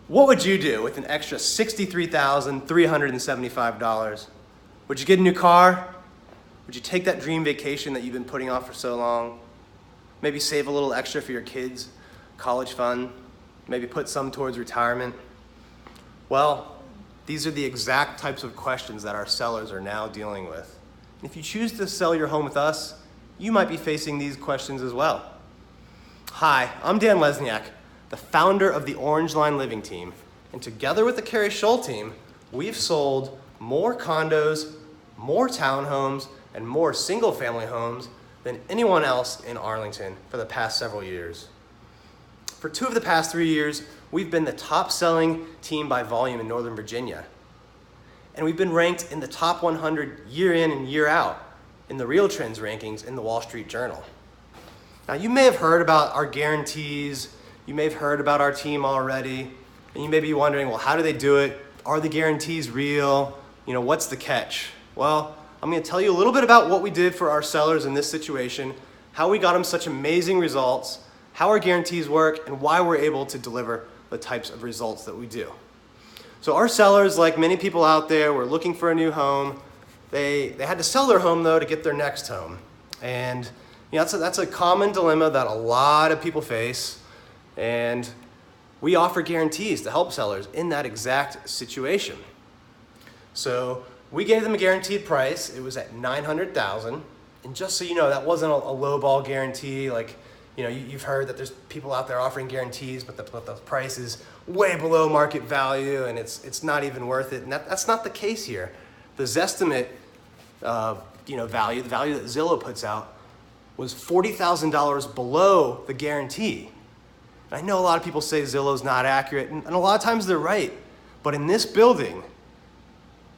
What would you do with an extra $63,375? Would you get a new car? Would you take that dream vacation that you've been putting off for so long? Maybe save a little extra for your kids' college fund? Maybe put some towards retirement? Well, these are the exact types of questions that our sellers are now dealing with. If you choose to sell your home with us, you might be facing these questions as well. Hi, I'm Dan Lesniak, the founder of the Orange Line Living Team, and together with the Carrie Scholl team, we've sold more condos, more townhomes, and more single-family homes than anyone else in Arlington for the past several years. For 2 of the past 3 years, we've been the top-selling team by volume in Northern Virginia, and we've been ranked in the top 100 year in and year out in the Real Trends rankings in the Wall Street Journal. Now, you may have heard about our guarantees, you may have heard about our team already, and you may be wondering, well, how do they do it? Are the guarantees real? What's the catch? Well, I'm gonna tell you a little bit about what we did for our sellers in this situation, how we got them such amazing results, how our guarantees work, and why we're able to deliver the types of results that we do. So our sellers, like many people out there, were looking for a new home. They had to sell their home though to get their next home. And that's a common dilemma that a lot of people face. And we offer guarantees to help sellers in that exact situation. So we gave them a guaranteed price. It was at $900,000. And just so you know, that wasn't a lowball guarantee. You've heard that there's people out there offering guarantees, but the price is way below market value, and it's not even worth it. And that's not the case here. The Zestimate value, the value that Zillow puts out, was $40,000 below the guarantee. And I know a lot of people say Zillow's not accurate, and a lot of times they're right. But in this building,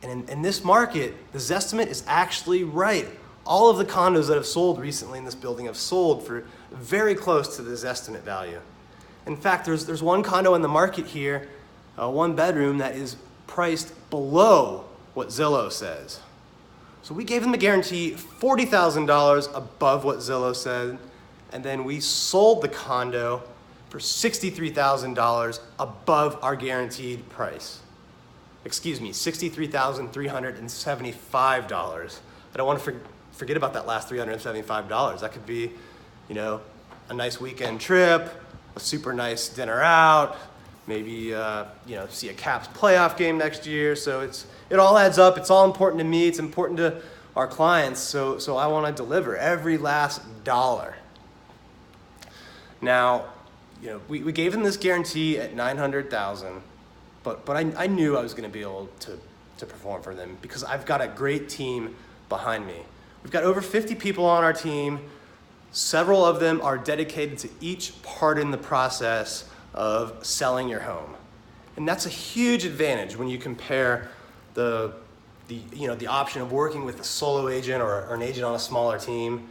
and in this market, the Zestimate is actually right. All of the condos that have sold recently in this building have sold for very close to the Zestimate value. In fact, there's one condo in the market here, 1 bedroom, that is priced below what Zillow says. So we gave them a guarantee $40,000 above what Zillow said, and then we sold the condo for $63,000 above our guaranteed price. Excuse me, $63,375. I don't want to forget about that last $375. That could be, a nice weekend trip, a super nice dinner out, maybe see a Caps playoff game next year. So it all adds up. It's all important to me. It's important to our clients. So I want to deliver every last dollar. Now, we gave them this guarantee at $900,000, but I knew I was going to be able to perform for them because I've got a great team behind me. We've got over 50 people on our team. Several of them are dedicated to each part in the process of selling your home. And that's a huge advantage when you compare the option of working with a solo agent or an agent on a smaller team.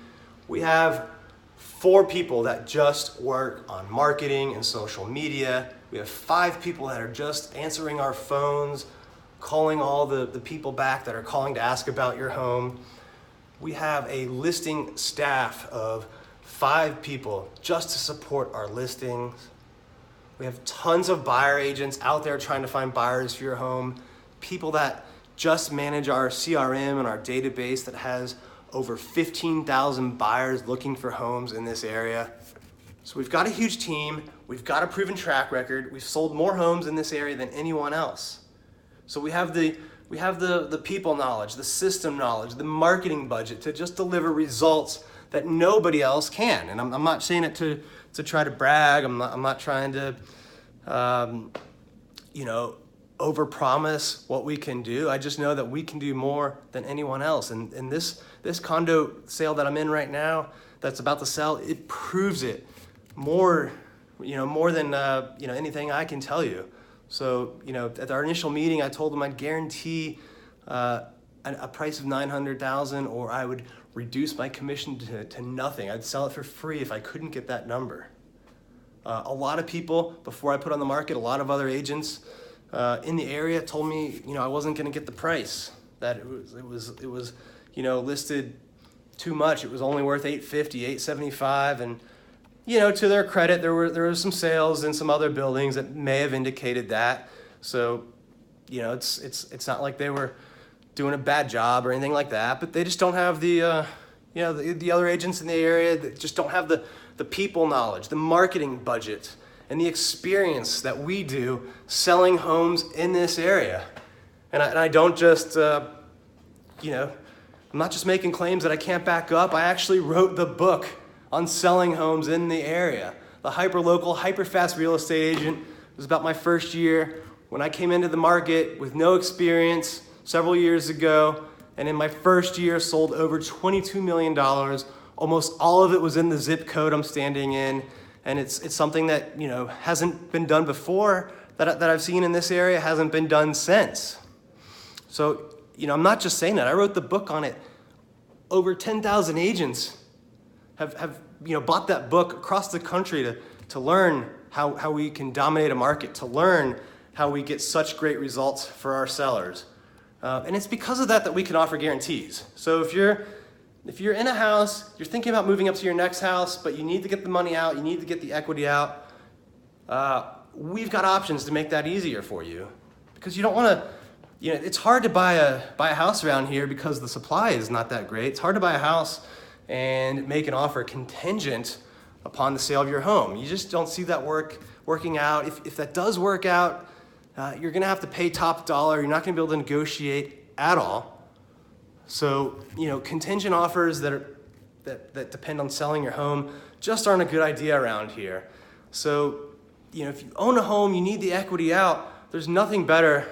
We have 4 people that just work on marketing and social media. We have 5 people that are just answering our phones, calling all the people back that are calling to ask about your home. We have a listing staff of 5 people just to support our listings. We have tons of buyer agents out there trying to find buyers for your home, people that just manage our CRM and our database that has over 15,000 buyers looking for homes in this area. So we've got a huge team, we've got a proven track record, we've sold more homes in this area than anyone else. So we have the people knowledge, the system knowledge, the marketing budget to just deliver results that nobody else can. And I'm not saying it to try to brag. I'm not trying to, overpromise what we can do. I just know that we can do more than anyone else. And this condo sale that I'm in right now, that's about to sell, it proves it more than anything I can tell you. So, at our initial meeting, I told them I'd guarantee a price of $900,000, or I would reduce my commission to nothing. I'd sell it for free if I couldn't get that number. A lot of people, before I put on the market, a lot of other agents in the area told me, I wasn't going to get the price. That it was listed too much. It was only worth $850, $875, and to their credit, there were some sales in some other buildings that may have indicated that. So, it's not like they were doing a bad job or anything like that, but they just don't have the other agents in the area that just don't have the people knowledge, the marketing budget, and the experience that we do selling homes in this area. And I don't just, I'm not just making claims that I can't back up. I actually wrote the book on selling homes in the area. The hyper-local, hyper-fast real estate agent. It was about my first year when I came into the market with no experience several years ago, and in my first year sold over $22 million. Almost all of it was in the zip code I'm standing in, and it's something that hasn't been done before, that I've seen in this area, hasn't been done since. So, I'm not just saying that. I wrote the book on it. Over 10,000 agents have bought that book across the country to learn how we can dominate a market, to learn how we get such great results for our sellers. And it's because of that we can offer guarantees. So if you're in a house, you're thinking about moving up to your next house, but you need to get the money out, you need to get the equity out, we've got options to make that easier for you. Because you don't want to, it's hard to buy a house around here because the supply is not that great. It's hard to buy a house and make an offer contingent upon the sale of your home. You just don't see that working out. If that does work out, you're gonna have to pay top dollar. You're not gonna be able to negotiate at all. So, contingent offers that depend on selling your home just aren't a good idea around here. So, if you own a home, you need the equity out. There's nothing better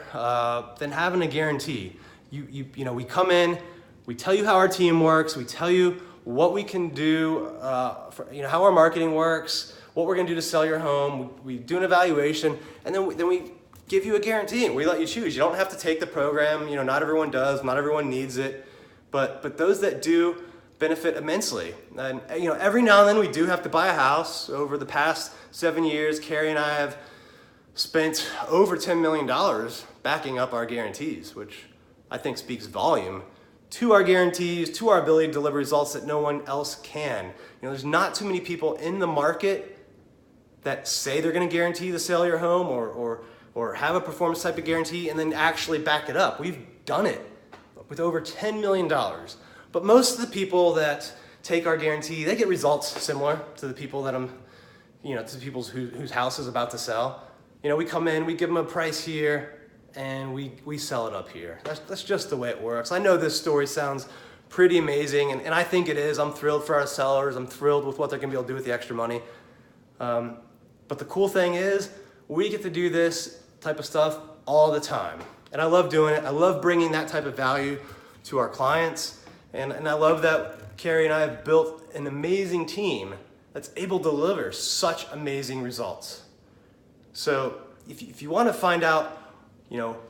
than having a guarantee. We come in, we tell you how our team works, we tell you what we can do, how our marketing works, what we're gonna do to sell your home. We do an evaluation, and then we give you a guarantee, and we let you choose. You don't have to take the program. Not everyone does, not everyone needs it, but those that do benefit immensely. And every now and then we do have to buy a house. Over the past 7 years, Carrie and I have spent over $10 million backing up our guarantees, which I think speaks volume to our guarantees, to our ability to deliver results that no one else can. There's not too many people in the market that say they're going to guarantee the sale of your home or have a performance type of guarantee and then actually back it up. We've done it with over $10 million. But most of the people that take our guarantee, they get results similar to the people that to the people whose house is about to sell. We come in, we give them a price here, and we sell it up here. That's just the way it works. I know this story sounds pretty amazing, and I think it is. I'm thrilled for our sellers. I'm thrilled with what they're gonna be able to do with the extra money. But the cool thing is, we get to do this type of stuff all the time. And I love doing it. I love bringing that type of value to our clients. And I love that Carrie and I have built an amazing team that's able to deliver such amazing results. So if you want to find out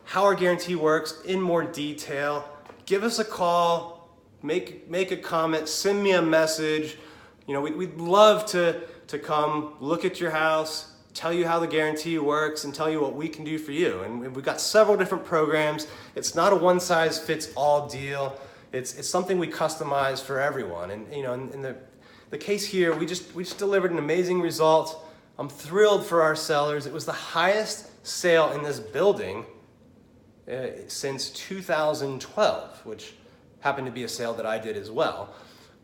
how our guarantee works in more detail, give us a call, make a comment, send me a message. We'd love to come look at your house, tell you how the guarantee works, and tell you what we can do for you. And we've got several different programs. It's not a one-size-fits-all deal. It's something we customize for everyone. And in the case here, we just delivered an amazing result. I'm thrilled for our sellers. It was the highest sale in this building since 2012, which happened to be a sale that I did as well.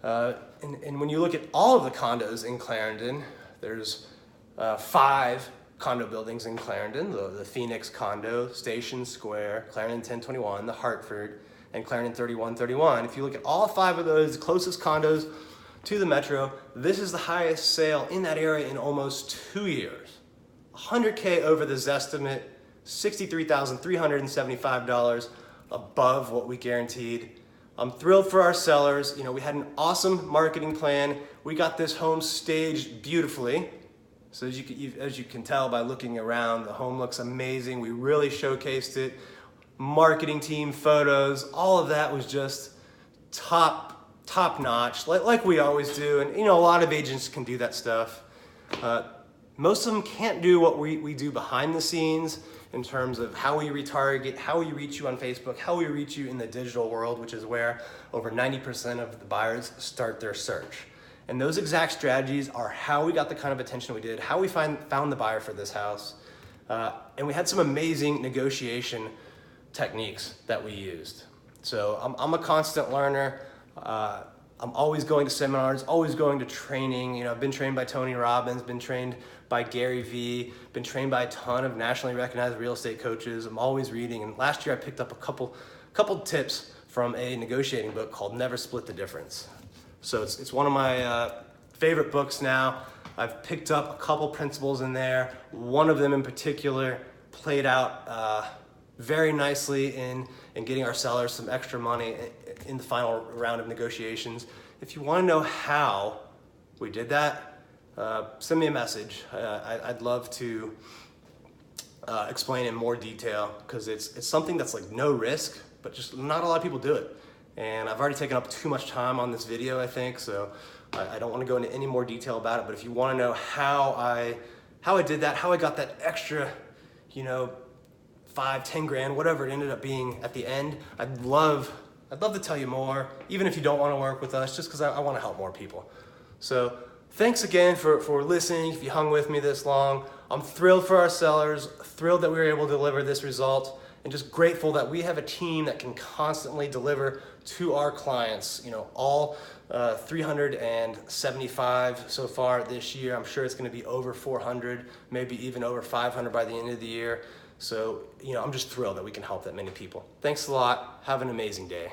And when you look at all of the condos in Clarendon, there's 5 condo buildings in Clarendon: the Phoenix Condo, Station Square, Clarendon 1021, the Hartford, and Clarendon 3131. If you look at all 5 of those closest condos to the metro, this is the highest sale in that area in almost 2 years. $100K over the Zestimate, $63,375 above what we guaranteed. I'm thrilled for our sellers. We had an awesome marketing plan. We got this home staged beautifully. So as you can tell by looking around, the home looks amazing. We really showcased it. Marketing team, photos, all of that was just top notch, like we always do. And a lot of agents can do that stuff. Most of them can't do what we do behind the scenes in terms of how we retarget, how we reach you on Facebook, how we reach you in the digital world, which is where over 90% of the buyers start their search. And those exact strategies are how we got the kind of attention we did, how we found the buyer for this house. And we had some amazing negotiation techniques that we used. So I'm a constant learner. I'm always going to seminars, always going to training. You know, I've been trained by Tony Robbins, been trained by Gary Vee, been trained by a ton of nationally recognized real estate coaches. I'm always reading. And last year I picked up a couple tips from a negotiating book called Never Split the Difference. So it's one of my favorite books now. I've picked up a couple principles in there. One of them in particular played out very nicely in getting our sellers some extra money in the final round of negotiations. If you want to know how we did that, send me a message. I'd love to explain in more detail, because it's something that's like no risk, but just not a lot of people do it. And I've already taken up too much time on this video, I think, so I don't want to go into any more detail about it. But if you want to know how I did that, how I got that extra, you know, 5-10 grand, whatever it ended up being at the end, I'd love to tell you more, even if you don't want to work with us, just because I want to help more people. So thanks again for listening. If you hung with me this long, I'm thrilled for our sellers, thrilled that we were able to deliver this result, and just grateful that we have a team that can constantly deliver to our clients. You know, all 375 so far this year. I'm sure it's going to be over 400, maybe even over 500 by the end of the year. So, you know, I'm just thrilled that we can help that many people. Thanks a lot. Have an amazing day.